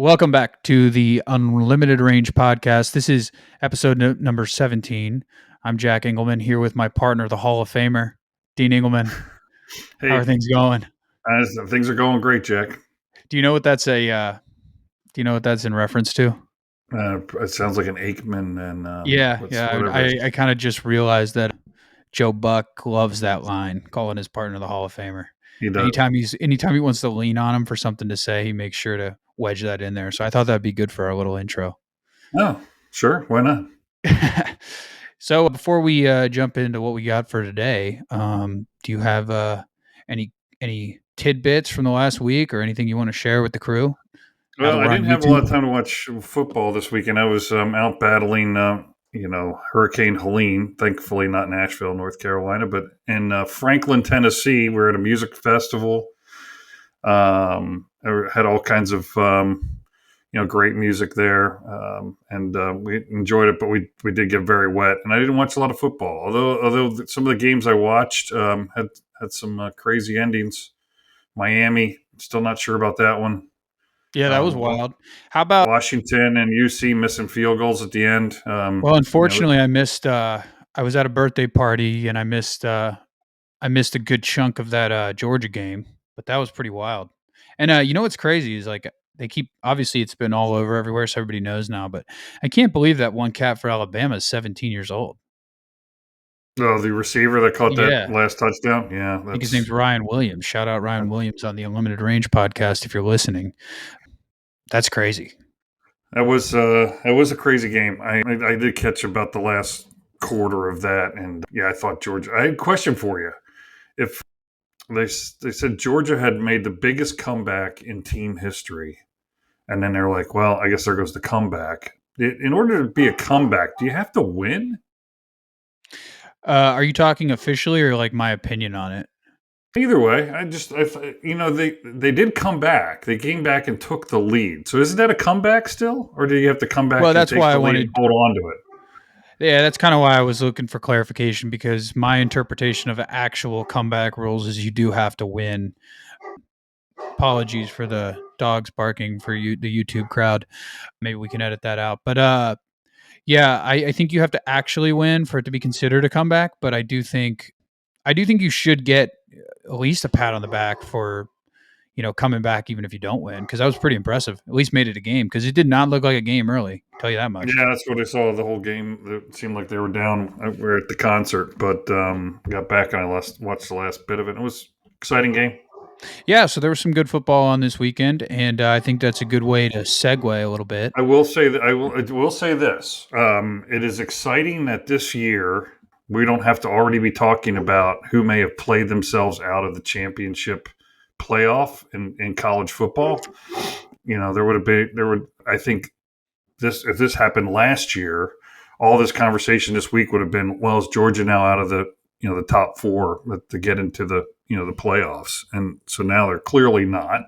Welcome back to the Unlimited Range podcast. This is episode number 17. I'm Jack Engelman here with my partner, the Hall of Famer, Dean Engelman. How Hey, are things going? things are going great, Jack. Do you know what that's do you know what that's in reference to? It sounds like an Aikman and Yeah, what's yeah. whatever. I kind of just realized that Joe Buck loves that line, calling his partner the Hall of Famer. He does. Anytime he wants to lean on him for something to say, he makes sure to wedge that in there. So I thought that'd be good for our little intro. Oh, sure. Why not? So before we jump into what we got for today, do you have any tidbits from the last week or anything you want to share with the crew? Now that Well, I we're on didn't have a lot of YouTube. time to watch football this weekend. I was out battling, Hurricane Helene. Thankfully, not Nashville, North Carolina, but in Franklin, Tennessee. We're at a music festival. I had all kinds of great music there, and we enjoyed it. But we did get very wet, and I didn't watch a lot of football. Although some of the games I watched had some crazy endings. Miami, still not sure about that one. Yeah, that was wild. How about? Washington and UC missing field goals at the end. Well, unfortunately, I missed. I was at a birthday party and I missed. I missed a good chunk of that Georgia game, but that was pretty wild. And you know what's crazy is like they keep obviously it's been all over everywhere, so everybody knows now. But I can't believe that one cat for Alabama is 17 years old. the receiver that caught that Yeah. last touchdown. Yeah, I think his that's name's Ryan Williams. Shout out Ryan Williams on the Unlimited Range podcast if you're listening. That's crazy. that was a crazy game. I did catch about the last quarter of that, and yeah, I thought Georgia. I had a question for you. If they said Georgia had made the biggest comeback in team history, and then they're like, well, I guess there goes the comeback. In order to be a comeback, do you have to win? Are you talking officially or like my opinion on it? Either way, they did come back. They came back and took the lead. So isn't that a comeback still, or do you have to come Well, back and that's take why I the lead and wanted. hold on to it? Yeah, that's kind of why I was looking for clarification because my interpretation of the actual comeback rules is you do have to win. Apologies for the dogs barking for you, the YouTube crowd. Maybe we can edit that out. But yeah, I think you have to actually win for it to be considered a comeback. But I do think you should get at least a pat on the back for coming back even if you don't win because that was pretty impressive. At least made it a game because it did not look like a game early. I'll tell you that much. Yeah, that's what I saw the whole game. It seemed like they were down. We were at the concert, but got back and I watched the last bit of it. It was an exciting game. Yeah, so there was some good football on this weekend, and I think that's a good way to segue a little bit. I will say that I will say this. It is exciting that this year we don't have to already be talking about who may have played themselves out of the championship playoff in college football. I think this if this happened last year, all this conversation this week would have been, well, is Georgia now out of the top four to get into the playoffs? And so now they're clearly not.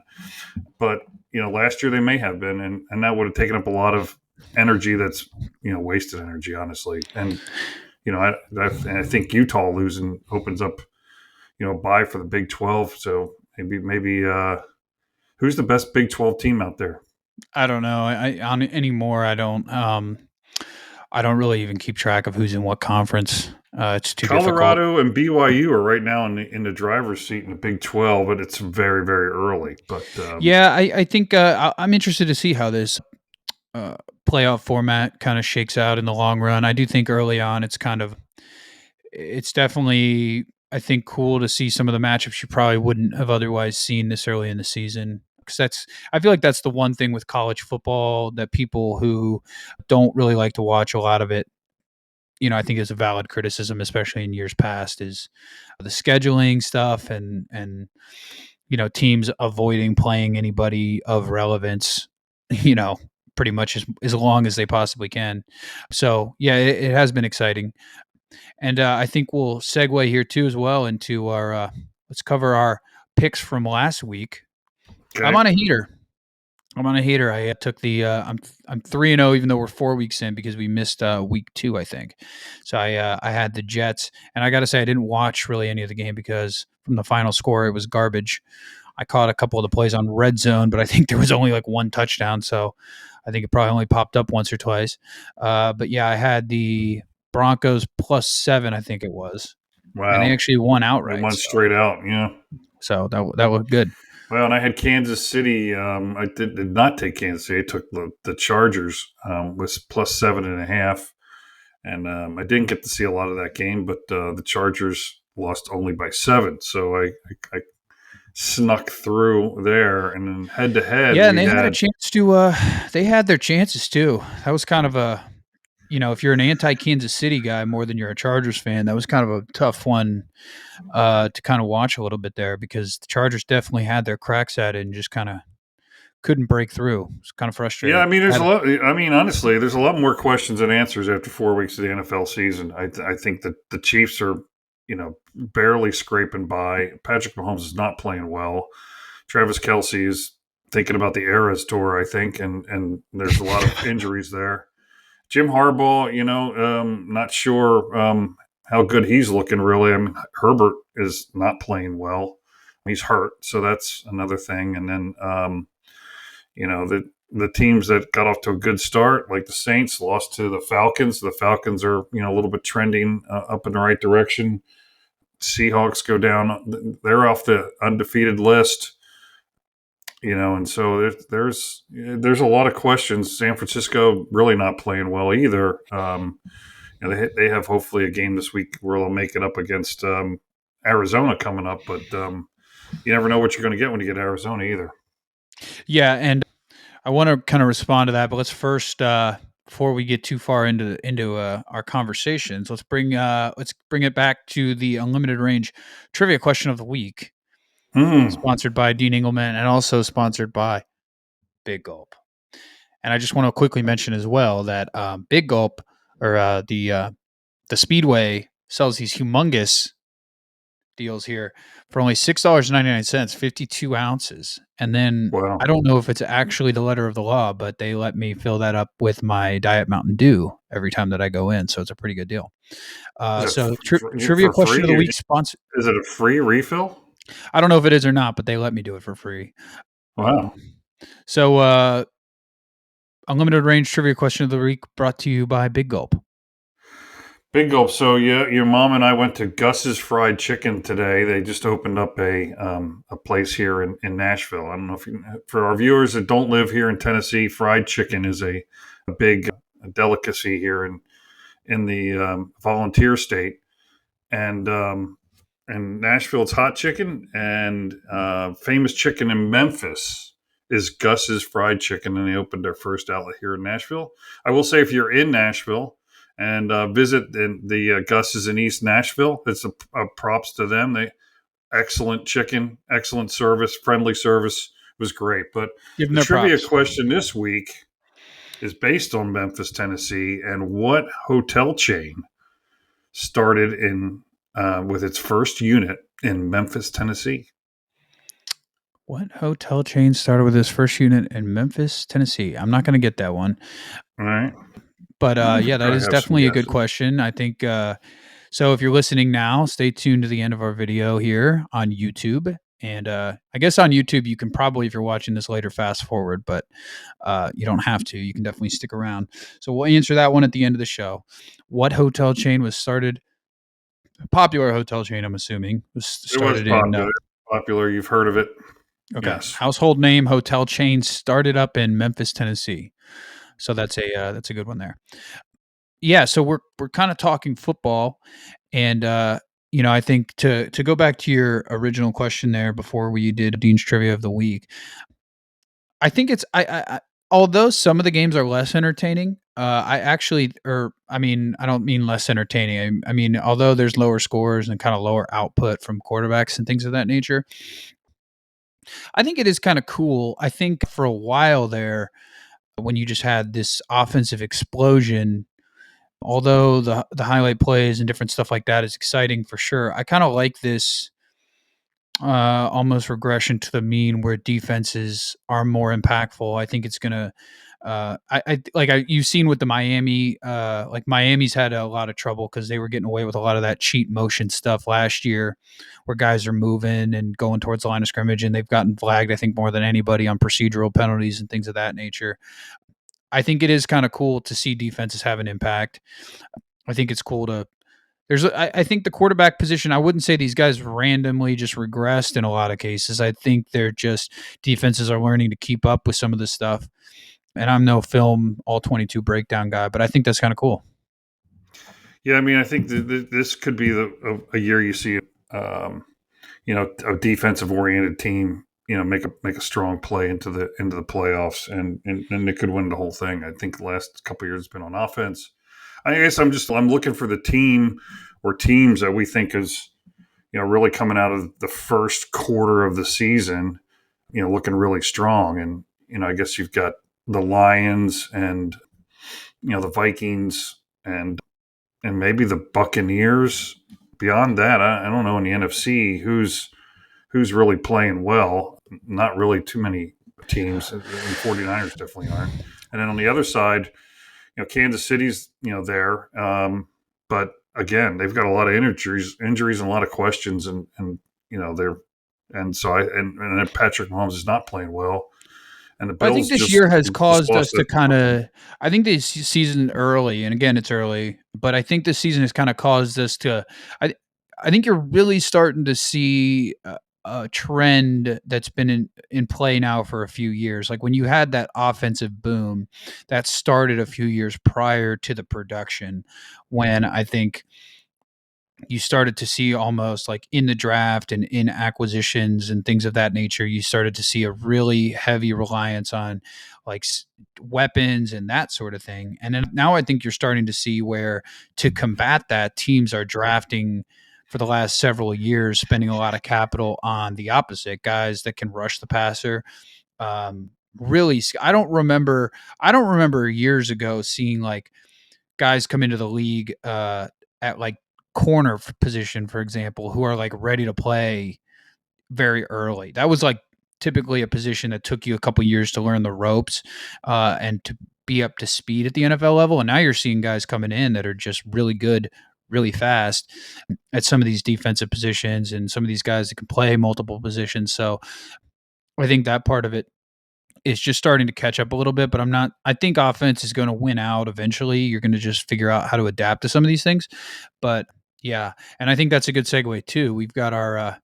But last year they may have been, and that would have taken up a lot of energy. That's wasted energy, honestly. And I think Utah losing opens up a bye for the Big 12. So maybe who's the best Big 12 team out there? I don't know. I on anymore. I don't. I don't really even keep track of who's in what conference. It's too difficult. Colorado and BYU are right now in the driver's seat in the Big 12, but it's very, very early. But Yeah, I think I'm interested to see how this playoff format kind of shakes out in the long run. I do think early on it's definitely I think cool to see some of the matchups you probably wouldn't have otherwise seen this early in the season. Because I feel like that's the one thing with college football that people who don't really like to watch a lot of it, I think is a valid criticism, especially in years past, is the scheduling stuff and teams avoiding playing anybody of relevance, you know, pretty much as long as they possibly can. So yeah, it has been exciting. And I think we'll segue here too as well into our let's cover our picks from last week. I'm okay. on a heater. I'm on a heater. I took the I'm 3-0 even though we're 4 weeks in because we missed week 2 I think. So I had the Jets, and I got to say I didn't watch really any of the game because from the final score it was garbage. I caught a couple of the plays on red zone, but I think there was only like one touchdown, so I think it probably only popped up once or twice. But yeah, I had the Broncos +7, I think it was, and they Wow, actually won they outright. went straight out. Yeah. So that looked good. Well, and I had Kansas City. I did not take Kansas City. I took the Chargers, was +7.5, and I didn't get to see a lot of that game. But the Chargers lost only by 7, so I snuck through there. And then head to head, Yeah, and we they had a had chance to. They had their chances too. That was kind of a, if you're an anti Kansas City guy more than you're a Chargers fan, that was kind of a tough one to kind of watch a little bit there because the Chargers definitely had their cracks at it and just kind of couldn't break through. It's kind of yeah. I frustrating. mean, there's a lot. I mean, honestly, there's a lot more questions than answers after 4 weeks of the NFL season. I think that the Chiefs are, barely scraping by. Patrick Mahomes is not playing well. Travis Kelsey is thinking about the Eras tour, I think, and there's a lot of injuries there. Jim Harbaugh, not sure how good he's looking. Really, I mean, Herbert is not playing well. He's hurt, so that's another thing. And then, the teams that got off to a good start, like the Saints, lost to the Falcons. The Falcons are, a little bit trending up in the right direction. Seahawks go down; they're off the undefeated list. And so there's a lot of questions. San Francisco really not playing well either. They have hopefully a game this week where they'll make it up against Arizona coming up, but you never know what you're going to get when you get Arizona either. Yeah, and I want to kind of respond to that, but let's first before we get too far into our conversations, let's bring it back to the unlimited range trivia question of the week, Hmm. sponsored by Dean Engelman and also sponsored by Big Gulp. And I just want to quickly mention as well that Big Gulp or the Speedway sells these humongous deals here for only $6.99, 52 ounces. And then I Wow. don't know if it's actually the letter of the law, but they let me fill that up with my Diet Mountain Dew every time that I go in. So it's a pretty good deal. Is it Trivia for question free? of the week sponsor. Is it a free refill? I don't know if it is or not, but they let me do it for free. Wow. So, unlimited range trivia question of the week brought to you by Big Gulp. Big gulp. So yeah, your mom and I went to Gus's Fried Chicken today. They just opened up a place here in Nashville. I don't know if for our viewers that don't live here in Tennessee, fried chicken is a big delicacy here in the volunteer state, and Nashville it's hot chicken, and famous chicken in Memphis is Gus's Fried Chicken, and they opened their first outlet here in Nashville. I will say, if you're in Nashville and visit the Gus's in East Nashville, it's a props to them. They excellent chicken, excellent service, friendly service was great. But Give them the their trivia props. question this week is based on Memphis, Tennessee, and what hotel chain started in with its first unit in Memphis, Tennessee. What hotel chain started with its first unit in Memphis, Tennessee? I'm not going to get that one. All right. But, You yeah, that probably is have some definitely a good guesses. question. I think, so if you're listening now, stay tuned to the end of our video here on YouTube. And, I guess on YouTube, you can probably, if you're watching this later, fast forward, but, you don't have to. You can definitely stick around. So we'll answer that one at the end of the show. What hotel chain was started? A popular hotel chain, I'm assuming, was It was started in, popular. Popular. You've heard of it. okay, Yes. household name hotel chain started up in Memphis, Tennessee. So that's a good one there. Yeah, so we're kind of talking football, and I think to go back to your original question there before we did Dean's trivia of the week, I think it's I although some of the games are less entertaining, I actually, or I mean, I don't mean less entertaining. I mean, although there's lower scores and kind of lower output from quarterbacks and things of that nature, I think it is kind of cool. I think for a while there, when you just had this offensive explosion, although the highlight plays and different stuff like that is exciting for sure. I kind of like this almost regression to the mean where defenses are more impactful. I think it's gonna. You've seen with the Miami, like Miami's had a lot of trouble because they were getting away with a lot of that cheat motion stuff last year, where guys are moving and going towards the line of scrimmage, and they've gotten flagged, I think, more than anybody on procedural penalties and things of that nature. I think it is kind of cool to see defenses have an impact. I think it's cool to I think the quarterback position, I wouldn't say these guys randomly just regressed in a lot of cases. I think they're just defenses are learning to keep up with some of this stuff. And I'm no film all 22 breakdown guy, but I think that's kind of cool. Yeah, I mean, I think this could be a year you see, a defensive oriented team, make a strong play into the playoffs, and it could win the whole thing. I think the last couple of years has been on offense. I guess I'm looking for the team or teams that we think is really coming out of the first quarter of the season, looking really strong. And I guess you've got the Lions and the Vikings and maybe the Buccaneers. Beyond that, I don't know in the NFC who's really playing well. Not really too many teams, and 49ers definitely aren't. And then on the other side, Kansas City's there, but again, they've got a lot of injuries, and a lot of questions, and they're and so and Patrick Mahomes is not playing well, and the I think Bills this just year has just caused us lost to it. kind of. I think this season early, and again, it's early, but I think this season has kind of caused us to. I, I think you're really starting to see a trend that's been in play now for a few years. Like when you had that offensive boom, that started a few years prior to the production, when I think you started to see almost like in the draft and in acquisitions and things of that nature, you started to see a really heavy reliance on like weapons and that sort of thing. And then now I think you're starting to see where to combat that, teams are drafting for the last several years, spending a lot of capital on the opposite guys that can rush the passer. Really, I don't remember years ago seeing like guys come into the league at like corner position, for example, who are like ready to play very early. That was like typically a position that took you a couple years to learn the ropes and to be up to speed at the NFL level. And now you're seeing guys coming in that are just really good, really fast at some of these defensive positions and some of these guys that can play multiple positions. So I think that part of it is just starting to catch up a little bit, but I think offense is going to win out eventually. You're going to just figure out how to adapt to some of these things. But yeah, and I think that's a good segue too. We've got our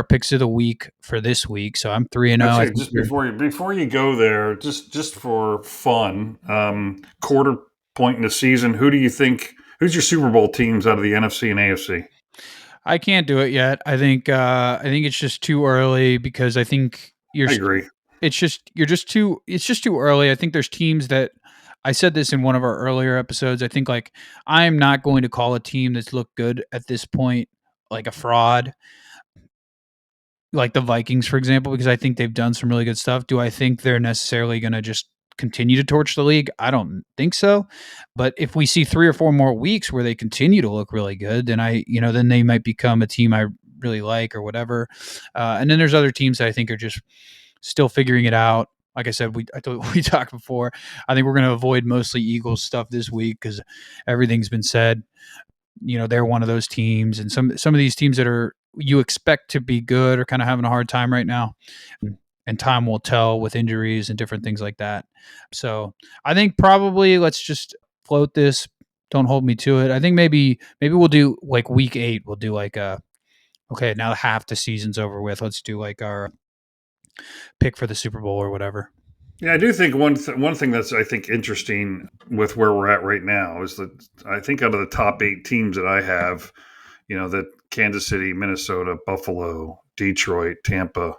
picks of the week for this week. So I'm 3-0. I Actually, think just you're before you go there, just for fun, quarter point in the season, who do you think? Who's your Super Bowl teams out of the NFC and AFC? I can't do it yet. I think it's just too early because I think I agree. it's just too early. I think there's teams that I said this in one of our earlier episodes. I think like I'm not going to call a team that's looked good at this point like a fraud, like the Vikings, for example, because I think they've done some really good stuff. Do I think they're necessarily going to just continue to torch the league? I don't think so. But if we see 3 or 4 more weeks where they continue to look really good, then then they might become a team I really like or whatever. And then there's other teams that I think are just still figuring it out. Like I said, we talked before. I think we're going to avoid mostly Eagles stuff this week because everything's been said. They're one of those teams, and some of these teams that are you expect to be good are kind of having a hard time right now, and time will tell with injuries and different things like that. So I think probably let's just float this. Don't hold me to it. I think maybe we'll do like week 8. We'll do like a okay, now half the season's over with. Let's do like our pick for the Super Bowl or whatever. Yeah, I do think one thing that's I think interesting with where we're at right now is that I think out of the top 8 teams that I have, that Kansas City, Minnesota, Buffalo, Detroit, Tampa,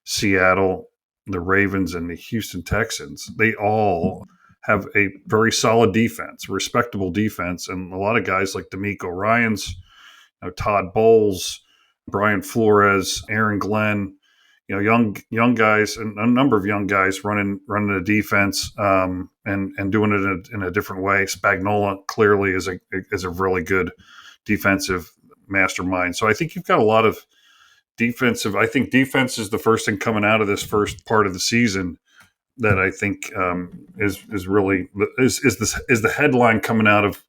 Seattle, the Ravens, and the Houston Texans, they all have a very solid defense, respectable defense, and a lot of guys like D'Amico Ryans, Todd Bowles, Brian Flores, Aaron Glenn, young guys, and a number of young guys running a defense, and doing it in a different way. Spagnuolo clearly is a really good defensive mastermind. So I think you've got a lot of defensive. I think defense is the first thing coming out of this first part of the season that I think is really is the headline coming out of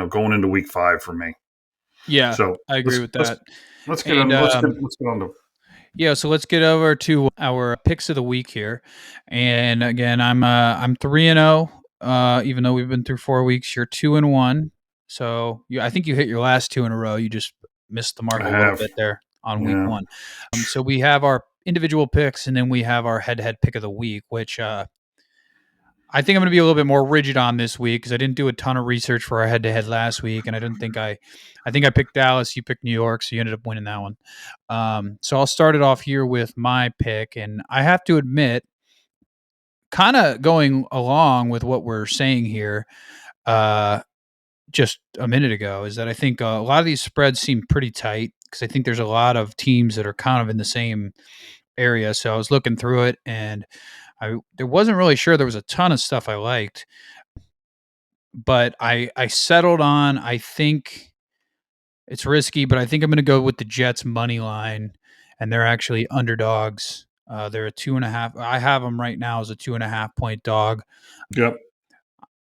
going into week 5 for me. Yeah, So I agree with that. let's get And, on let's get on to yeah, so let's get over to our picks of the week here. And again, I'm 3-0. Even though we've been through 4 weeks, you're 2-1. So I think you hit your last two in a row. You just missed the mark I a little have bit there on week yeah one. So we have our individual picks, and then we have our head-to-head pick of the week, which I think I'm going to be a little bit more rigid on this week because I didn't do a ton of research for our head-to-head last week, and I think I picked Dallas, you picked New York, so you ended up winning that one. So I'll start it off here with my pick, and I have to admit, kind of going along with what we're saying here, uh, just a minute ago, is that I think a lot of these spreads seem pretty tight because I think there's a lot of teams that are kind of in the same area. So I was looking through it, and I there wasn't really sure there was a ton of stuff I liked, but I settled on, I think it's risky, but I think I'm going to go with the Jets money line, and they're actually underdogs. They're a 2.5. I have them right now as a 2.5 point dog. yep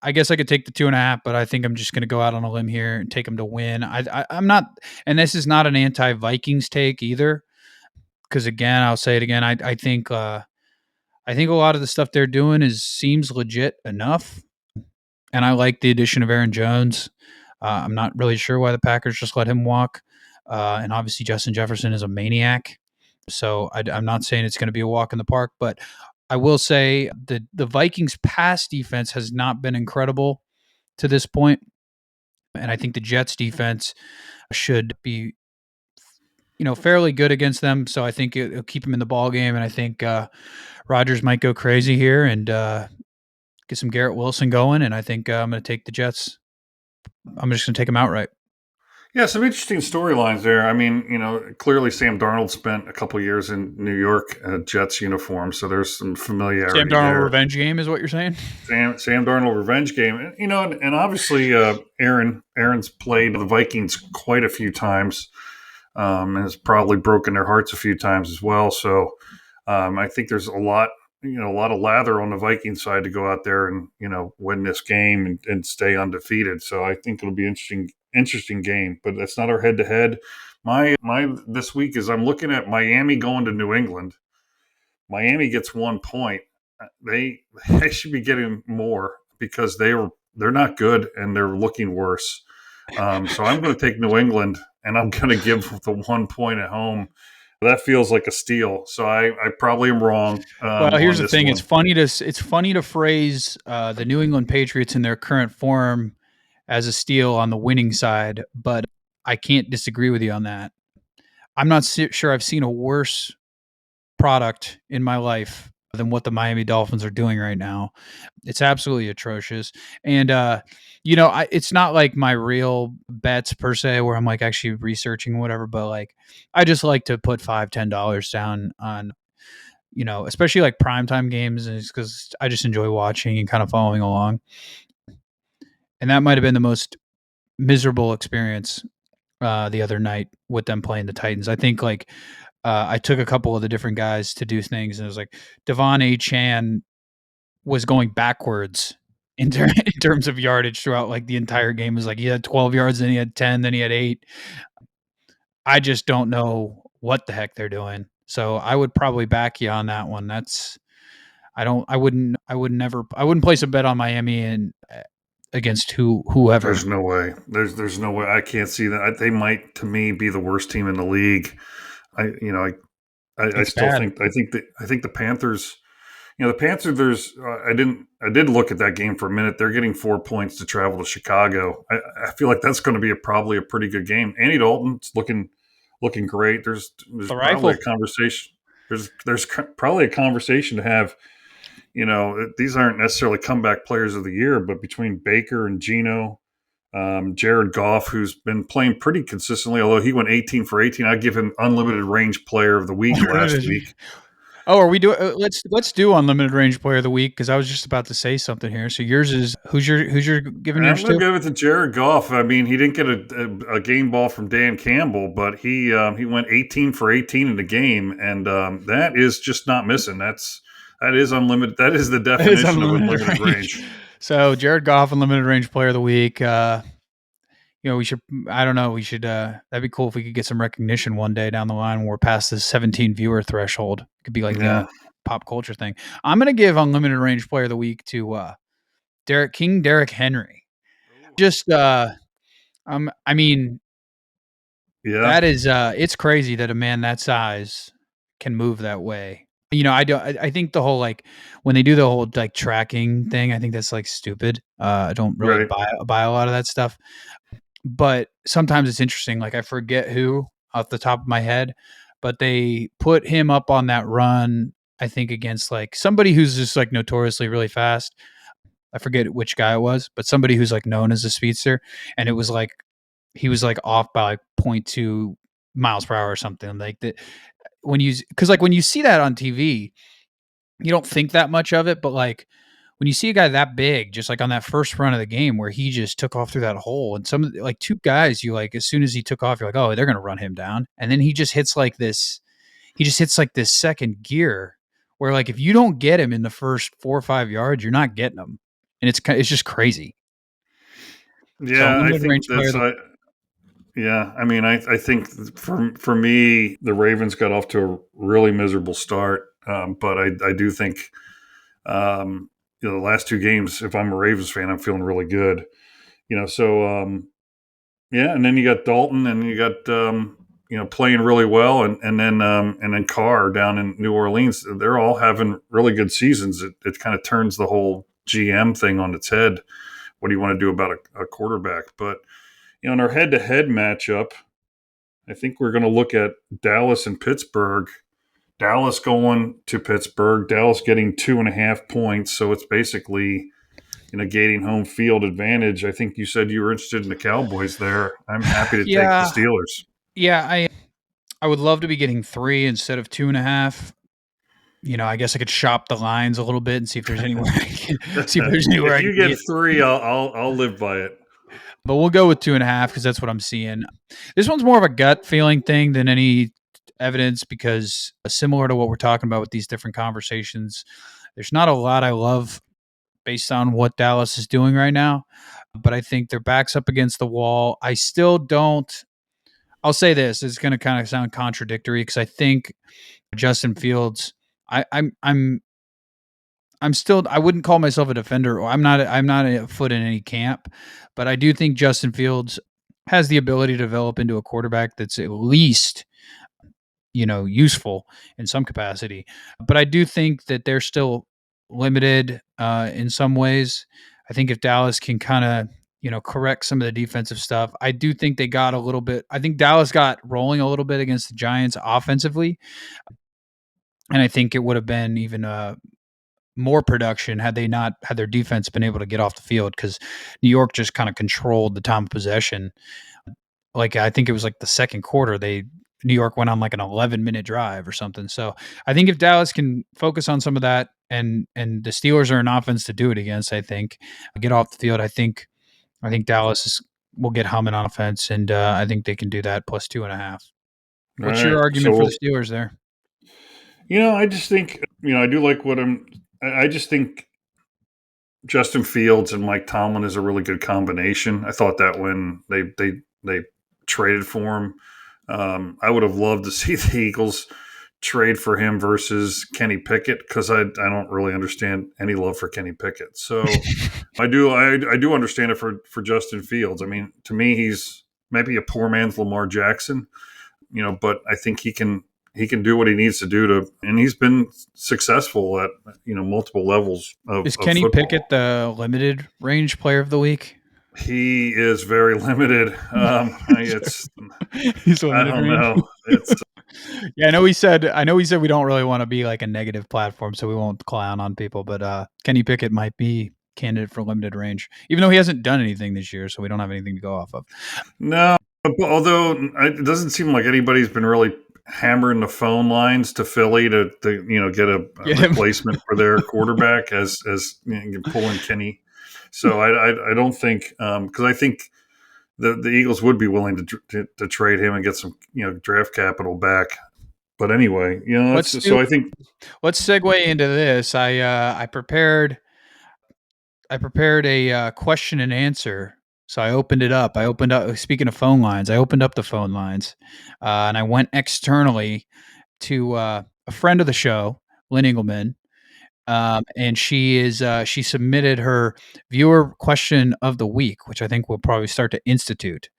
I guess I could take the 2.5, but I think I'm just going to go out on a limb here and take them to win. I'm not, and this is not an anti Vikings take either, because again, I'll say it again. I think a lot of the stuff they're doing seems legit enough, and I like the addition of Aaron Jones. I'm not really sure why the Packers just let him walk. And obviously, Justin Jefferson is a maniac. So I'm not saying it's going to be a walk in the park, but I will say the Vikings' pass defense has not been incredible to this point, and I think the Jets' defense should be fairly good against them. So I think it'll keep them in the ball game, and I think Rodgers might go crazy here and get some Garrett Wilson going, and I think I'm going to take the Jets. I'm just going to take them outright. yeah some interesting storylines there. I mean, clearly Sam Darnold spent a couple years in New York Jets uniform, so there's some Sam familiarity Darnold there. revenge game is what you're saying? Sam Darnold revenge game, and obviously Aaron's played the Vikings quite a few times, and has probably broken their hearts a few times as well. So I think there's a lot of lather on the Viking side to go out there and win this game and stay undefeated. So I think it'll be interesting game. But that's not our head to head. My this week is I'm looking at Miami going to New England. Miami gets 1 point. They they should be getting more because they're not good and they're looking worse. So I'm going to take New England and I'm going to give the 1 point at home. That feels like a steal. So I probably am wrong Well, here's on the this thing. one. It's funny to phrase the New England Patriots in their current form as a steal on the winning side, but I can't disagree with you on that. I'm not sure I've seen a worse product in my life than what the Miami Dolphins are doing right now. It's absolutely atrocious. And it's not like my real bets per se where I'm like actually researching whatever, but like I just like to put $5-10 down on especially like primetime games, because I just enjoy watching and kind of following along. And that might have been the most miserable experience the other night with them playing the Titans. I think like I took a couple of the different guys to do things, and it was like Devon A. Chan was going backwards in terms of yardage throughout like the entire game. It was like he had 12 yards, then he had 10, then he had 8. I just don't know what the heck they're doing. So I would probably back you on that one. I wouldn't place a bet on Miami and against whoever. There's no way. There's no way. I can't see that. They might, to me, be the worst team in the league. I It's still bad. think the Panthers. The Panthers. I did look at that game for a minute. They're getting 4 points to travel to Chicago. I feel like that's going to be probably a pretty good game. Andy Dalton's looking great. There's The probably a rifle. conversation. There's probably a conversation to have. These aren't necessarily comeback players of the year, but between Baker and Geno, Jared Goff, who's been playing pretty consistently, although he went 18 for 18, I'd give him unlimited range player of the week last week. Oh, are we doing? Let's do unlimited range player of the week because I was just about to say something here. So yours is who's your giving I'm yours going to to? give it to Jared Goff. I mean, he didn't get a game ball from Dan Campbell, but he went 18 for 18 in the game, and that is just not missing. That is unlimited. That is the It is definition of unlimited unlimited range. range. So Jared Goff, unlimited range player of the week. We should. I don't know. We should. That'd be cool if we could get some recognition one day down the line when we're past this 17 viewer threshold. It could be like Yeah, a pop culture thing. I'm gonna give unlimited range player of the week to Derek Henry. Just I mean, yeah, that is it's crazy that a man that size can move that way. I don't I think the whole like when they do the whole like tracking thing, I think that's like stupid. I don't really right. buy a lot of that stuff. But sometimes it's interesting. Like I forget who off the top of my head, but they put him up on that run, I think against like somebody who's just like notoriously really fast. I forget which guy it was, but somebody who's like known as a speedster, and it was like he was like off by like point 0.2 miles per hour or something like that. When you because like when you see that on TV, you don't think that much of it, but like when you see a guy that big, just like on that first run of the game where he just took off through that hole, and like two guys, you like as soon as he took off, you're like, oh, they're gonna run him down, and then he just hits like this. He just hits like this second gear where like if you don't get him in the first 4 or 5 yards, you're not getting him, and it's just crazy. So Yeah, I unlimited range think player. that's yeah. I mean, I think for me, the Ravens got off to a really miserable start, but I do think the last two games, if I'm a Ravens fan, I'm feeling really good. So yeah, and then you got Dalton, and you got playing really well, and then Carr down in New Orleans. They're all having really good seasons. It kind of turns the whole GM thing on its head. What do you want to do about a quarterback? But in our head-to-head matchup, I think we're going to look at Dallas and Pittsburgh. Dallas going to Pittsburgh. Dallas getting 2.5 points, so it's basically negating home field advantage. I think you said you were interested in the Cowboys there. I'm happy to take the Yeah, Steelers. yeah. I would love to be getting 3 instead of 2.5. I guess I could shop the lines a little bit and see if there's anywhere I can see if there's anywhere If I you can get get. three, I'll live by it. But we'll go with 2.5 because that's what I'm seeing. This one's more of a gut feeling thing than any evidence because similar to what we're talking about with these different conversations, there's not a lot I love based on what Dallas is doing right now. But I think their back's up against the wall. I still don't. I'll say this. It's going to kind of sound contradictory because I think Justin Fields. I'm still. I wouldn't call myself a defender. Or I'm not a foot in any camp, but I do think Justin Fields has the ability to develop into a quarterback that's at least useful in some capacity. But I do think that they're still limited in some ways. I think if Dallas can kind of correct some of the defensive stuff, I do think they got a little bit. I think Dallas got rolling a little bit against the Giants offensively, and I think it would have been even more production had they not had their defense been able to get off the field because New York just kind of controlled the time of possession. Like I think it was like the second quarter, New York went on like an 11-minute drive or something. So I think if Dallas can focus on some of that, and the Steelers are an offense to do it against, I think get off the field. I think will get humming on offense, and I think they can do that plus 2.5. All What's right. your argument for the So, Steelers there? I just think, I do like what I just think Justin Fields and Mike Tomlin is a really good combination. I thought that when they traded for him, I would have loved to see the Eagles trade for him versus Kenny Pickett because I don't really understand any love for Kenny Pickett. So I do understand it for Justin Fields. I mean, to me, he's maybe a poor man's Lamar Jackson, but I think he can do what he needs to do and he's been successful at multiple levels of, Is of Kenny football. Pickett the limited range player of the week? He is very limited. It's He's I limited don't range. know. It's Yeah, I know we said we don't really want to be like a negative platform, so we won't clown on people. But Kenny Pickett might be candidate for limited range, even though he hasn't done anything this year, so we don't have anything to go off of. no. Although it doesn't seem like anybody's been really hammering the phone lines to Philly to get a Get him. replacement for their quarterback as pulling Kenny. So I don't think because I think the Eagles would be willing to trade him and get some draft capital back. But anyway, Let's that's do. so I think Let's segue into this. I prepared a question and answer. So I opened it up. I opened up. Speaking of phone lines, I opened up the phone lines, and I went externally to a friend of the show, Lynn Engelman, and she submitted her viewer question of the week, which I think we'll probably start to institute.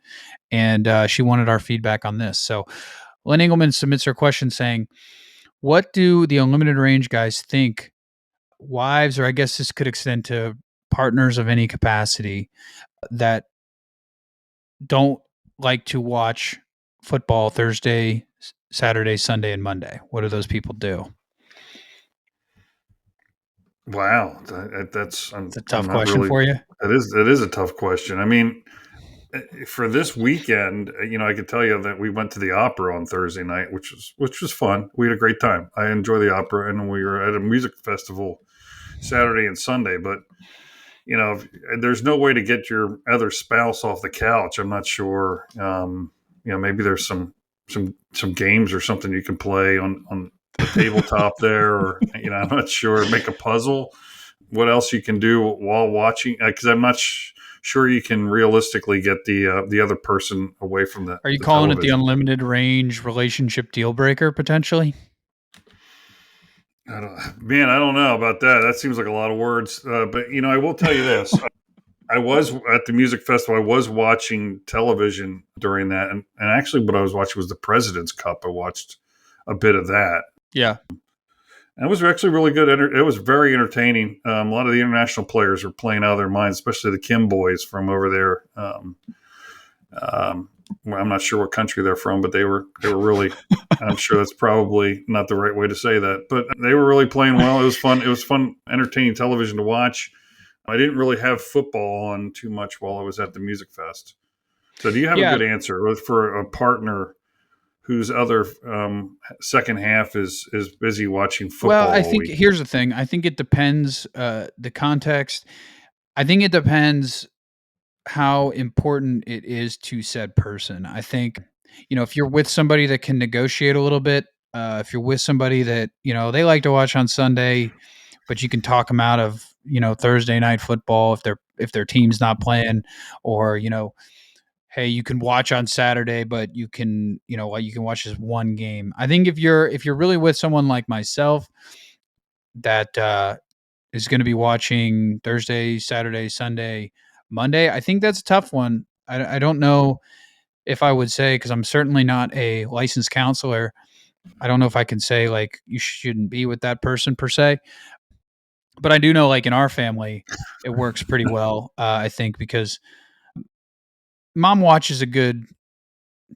And she wanted our feedback on this. So Lynn Engelman submits her question saying, "What do the unlimited range guys think wives, or I guess this could extend to partners of any capacity, that don't like to watch football Thursday, Saturday, Sunday, and Monday? What do those people do?" wow, that's It's a I'm tough not question really. for you. It is a tough question. I mean, for this weekend, I could tell you that we went to the opera on Thursday night, which was fun. We had a great time. I enjoy the opera, and we were at a music festival Saturday and Sunday. But there's no way to get your other spouse off the couch. I'm not sure. Maybe there's some games or something you can play on the tabletop there, or I'm not sure. Make a puzzle. What else you can do while watching? Because I'm not sure you can realistically get the other person away from the, Are you the calling it the television. unlimited range relationship deal breaker potentially? Man, I don't know about that. That seems like a lot of words. But I will tell you this: I was at the music festival. I was watching television during that, and actually, what I was watching was the President's Cup. I watched a bit of that, Yeah. and it was actually really good. It was very entertaining. A lot of the international players were playing out of their minds, especially the Kim boys from over there. Well, I'm not sure what country they're from, but they were really. I'm sure that's probably not the right way to say that, but they were really playing well. It was fun. It was fun, entertaining television to watch. I didn't really have football on too much while I was at the music fest. So, do you have a Yeah. good answer for a partner whose other second half is busy watching Well, football I all think week? here's the thing. I think it depends the context. I think it depends how important it is to said person. I think, if you're with somebody that can negotiate a little bit, if you're with somebody that, they like to watch on Sunday, but you can talk them out of, Thursday night football if their team's not playing, or, hey, you can watch on Saturday, but you can watch this one game. I think if you're really with someone like myself that is going to be watching Thursday, Saturday, Sunday, Monday, I think that's a tough one. I don't know if I would say, because I'm certainly not a licensed counselor. I don't know if I can say like you shouldn't be with that person per se, but I do know like in our family, it works pretty well. I think because mom watches a good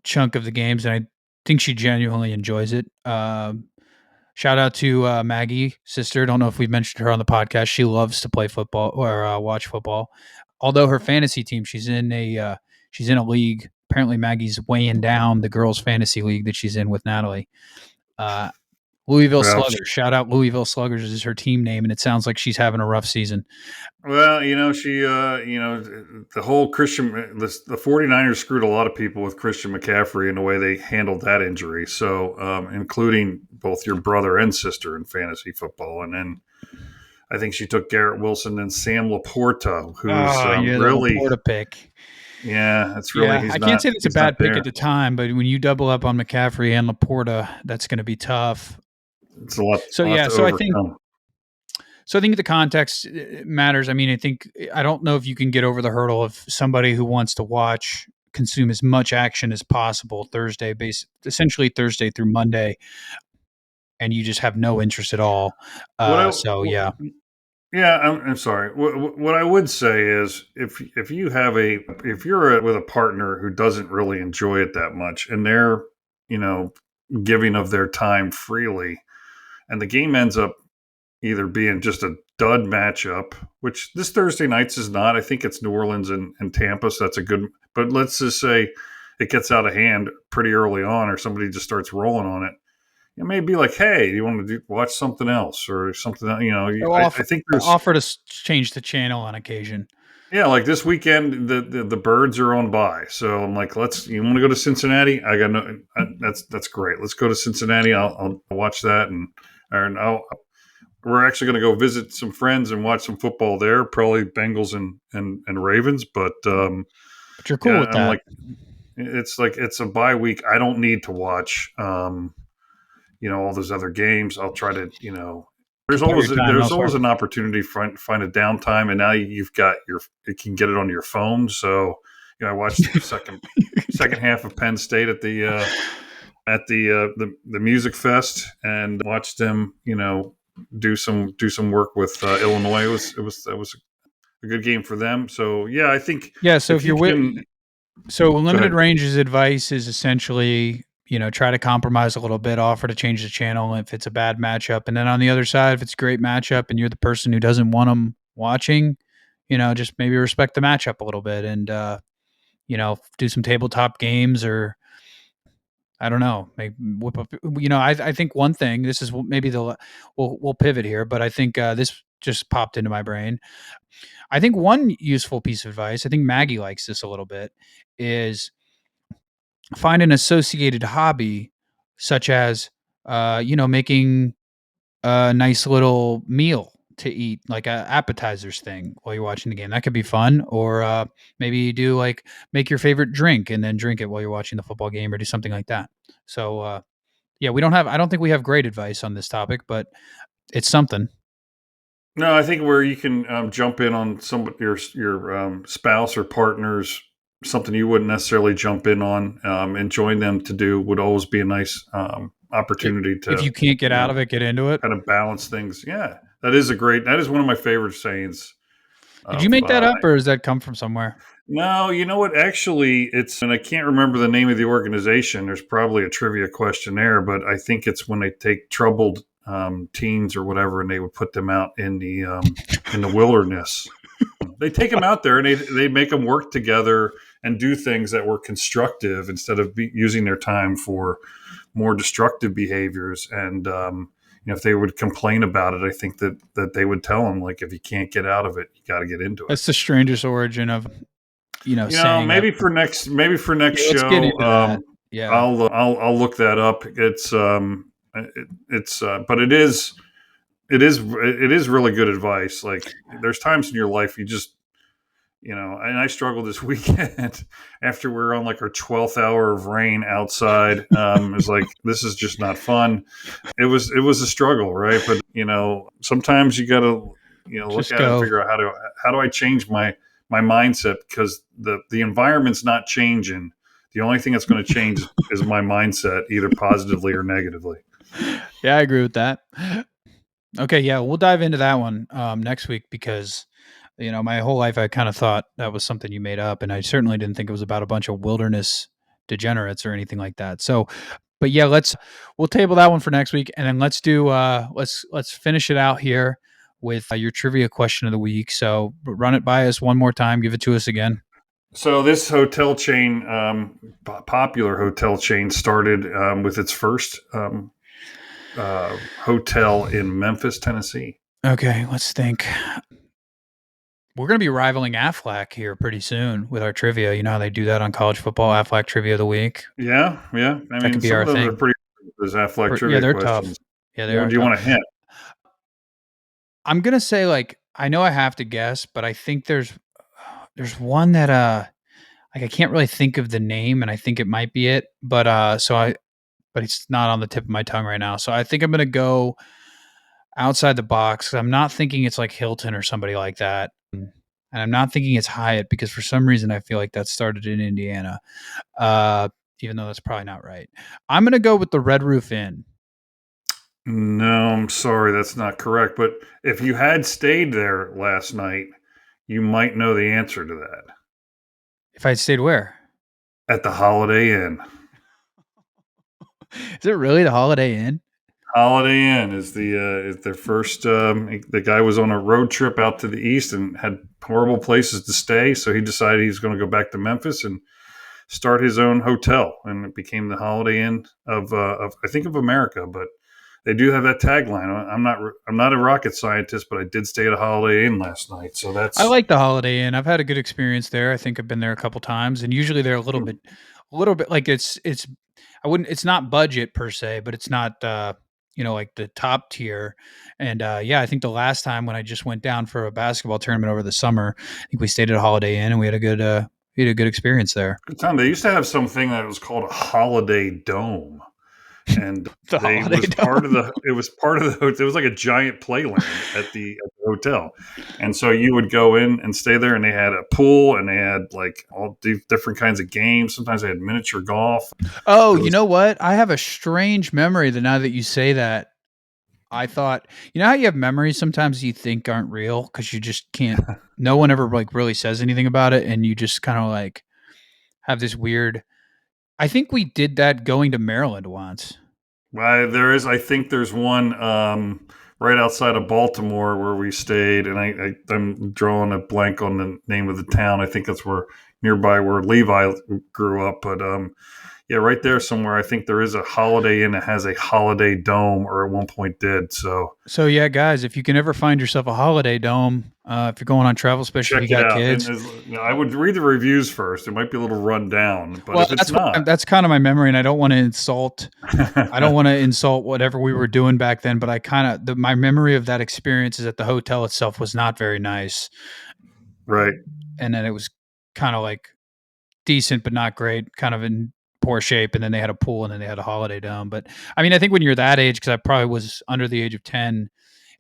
chunk of the games, and I think she genuinely enjoys it. Shout out to Maggie, sister. Don't know if we've mentioned her on the podcast. She loves to play football or watch football. Although her fantasy team, she's in a league. Apparently, Maggie's weighing down the girls' fantasy league that she's in with Natalie. Uh, Louisville Well, Sluggers. Shout out Louisville Sluggers is her team name, and it sounds like she's having a rough season. she, the whole the 49ers screwed a lot of people with Christian McCaffrey in the way they handled that injury. So, including both your brother and sister in fantasy football. And then I think she took Garrett Wilson and Sam Laporta, who's Oh, yeah, the really, Laporta pick. yeah, it's really, Yeah, I can't say that's a he's not bad pick at there. the time, but when you double up on McCaffrey and Laporta, that's going to be tough. It's a So lot yeah, to so I think overcome. so I think the context matters. I mean, I don't know if you can get over the hurdle of somebody who wants to consume as much action as possible essentially Thursday through Monday, and you just have no interest at all. What I, So yeah, Yeah, I'm sorry. What I would say is, if you're with a partner who doesn't really enjoy it that much, and they're you know giving of their time freely, and the game ends up either being just a dud matchup, which this Thursday nights is not. I think it's New Orleans and Tampa, so that's a good. But let's just say it gets out of hand pretty early on, or somebody just starts rolling on it, it may be like, hey, you want to watch something else or something? They'll I offer think there's offer to change the channel on occasion. yeah, like this weekend, the birds are on by. So I'm like, you want to go to Cincinnati? I got no, that's great. Let's go to Cincinnati. I'll watch that. And we're actually going to go visit some friends and watch some football there, probably Bengals and Ravens. But But you're cool yeah, with I'm that. like, it's a bye week. I don't need to watch, all those other games. I'll try to, You put your time there's elsewhere. always an opportunity to find a downtime, and now you've got you can get it on your phone. So I watched the second half of Penn State at the Music Fest and watched them do some work with Illinois. That was a good game for them. So yeah, I think Yeah, so if if you you're can so go limited ahead. ranges advice is essentially, try to compromise a little bit, offer to change the channel if it's a bad matchup. And then on the other side, if it's a great matchup and you're the person who doesn't want them watching, just maybe respect the matchup a little bit and, do some tabletop games or I don't know, maybe whip up. I think one thing. This is maybe we'll pivot here, but I think this just popped into my brain. I think one useful piece of advice. I think Maggie likes this a little bit. Is find an associated hobby, such as making a nice little meal to eat, like a appetizers thing while you're watching the game. That could be fun. Or maybe you do like make your favorite drink and then drink it while you're watching the football game, or do something like that. So yeah, we don't have. I don't think we have great advice on this topic, but it's something. No, I think where you can jump in on your spouse or partner's something you wouldn't necessarily jump in on and join them to do would always be a nice opportunity If to you can't get you out know of it, get into it. kind of balance things. Yeah, that is one of my favorite sayings. Did you Of make that up, or does that come from somewhere? No, you know what? Actually, and I can't remember the name of the organization. There's probably a trivia question there, but I think it's when they take troubled teens or whatever, and they would put them out in the wilderness. They take them out there and they make them work together and do things that were constructive instead of using their time for more destructive behaviors. And if they would complain about it, I think that they would tell them, like, if you can't get out of it, you got to get into it. That's the strangest origin of saying that. Maybe for next Yeah, let's get show, into that. Yeah. I'll look that up. But it is really good advice. Like, there's times in your life you just and I struggled this weekend after we were on like our 12th hour of rain outside. It's like, this is just not fun. It was a struggle, right? But sometimes you got to look Just at it and go. figure out how do I change my mindset, because the environment's not changing. The only thing that's going to change is my mindset, either positively or negatively. Yeah, I agree with that. Okay, yeah, we'll dive into that one next week because my whole life I kind of thought that was something you made up, and I certainly didn't think it was about a bunch of wilderness degenerates or anything like that. So, but yeah, we'll table that one for next week, and then let's finish it out here with your trivia question of the week. So run it by us one more time, give it to us again. So this hotel chain, popular hotel chain, started with its first hotel in Memphis, Tennessee. Okay, let's think. We're going to be rivaling Aflac here pretty soon with our trivia. You know how they do that on college football, Aflac trivia of the week. Yeah, yeah. I That mean, could be some our of those are thing. pretty. Those athletic Yeah, trivia they're tough. questions. Yeah, they What are do you tough. want to hint? I'm gonna say like I know I have to guess, but I think there's one that like I can't really think of the name, and I think it might be it, but but it's not on the tip of my tongue right now. So I think I'm gonna go outside the box. I'm not thinking it's like Hilton or somebody like that, and I'm not thinking it's Hyatt because for some reason I feel like that started in Indiana. Uh, Even though that's probably not right. I'm gonna go with the Red Roof Inn. No, I'm sorry, that's not correct. But if you had stayed there last night, you might know the answer to that. If I stayed where? At the Holiday Inn. Is it really the Holiday Inn? Holiday Inn is their first. The guy was on a road trip out to the east and had horrible places to stay, so he decided he's going to go back to Memphis, and start his own hotel, and it became the Holiday Inn of I think of America. But they do have that tagline. I'm not a rocket scientist, but I did stay at a Holiday Inn last night, so I that's like the Holiday Inn. I've had a good experience there. I think I've been there a couple times, and usually they're a little bit like it's. I wouldn't. It's not budget per se, but it's not like the top tier. And yeah, I think the last time when I just went down for a basketball tournament over the summer, I think we stayed at a Holiday Inn and we had a good experience there. good time. They used to have something that was called a Holiday Dome, and The they Holiday was part of Dome. the it was part of the it was like a giant playland at the hotel, and so you would go in and stay there, and they had a pool, and they had like all different kinds of games. Sometimes they had miniature golf. Oh, It you was know what? I have a strange memory that now that you say that, I thought, you know how you have memories sometimes you think aren't real because you just can't. No one ever like really says anything about it, and you just kind of like have this weird. I think we did that going to Maryland once. there is I think there's one right outside of Baltimore where we stayed, and I'm drawing a blank on the name of the town. I think that's where nearby where Levi grew up, but yeah, right there somewhere. I think there is a Holiday Inn that has a Holiday Dome, or at one point did. So So yeah, guys, if you can ever find yourself a holiday dome, if you're going on travel, especially if check you it got out. And kids. I would read the reviews first. It might be a little run down, but Well, if it's not, that's kind of my memory, and I don't want to insult. I don't want to insult whatever we were doing back then, but I kind of my memory of that experience is that the hotel itself was not very nice, right? and then it was kind of like decent but not great, kind of in poor shape. And then they had a pool, and then they had a holiday dome. But I mean, I think when you're that age, because I probably was under the age of 10,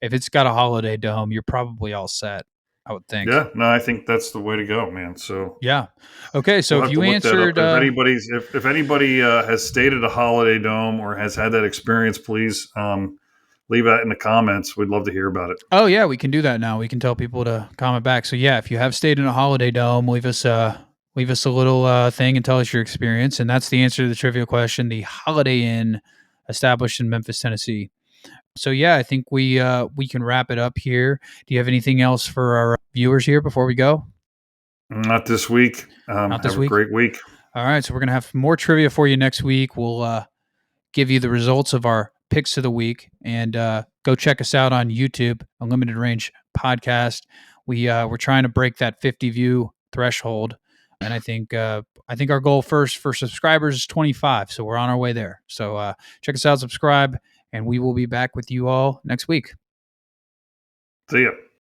if it's got a holiday dome, you're probably all set. I would think. Yeah, no, I think that's the way to go, man. So Yeah. Okay. So we'll if have to you look that up. answered, If anybody has stayed at a Holiday Dome or has had that experience, please leave that in the comments. We'd love to hear about it. oh yeah, we can do that now. We can tell people to comment back. So yeah, if you have stayed in a holiday dome, leave us a little thing and tell us your experience. And that's the answer to the trivia question: the Holiday Inn, established in Memphis, Tennessee. So yeah, I think we can wrap it up here. Do you have anything else for our viewers here before we go? Not this week. Not this Have a week. great week. All right, so we're gonna have more trivia for you next week. We'll give you the results of our picks of the week, and go check us out on YouTube, Unlimited Range Podcast. We're trying to break that 50 view threshold, and I think our goal first for subscribers is 25, so we're on our way there. So check us out, subscribe, and we will be back with you all next week. See ya.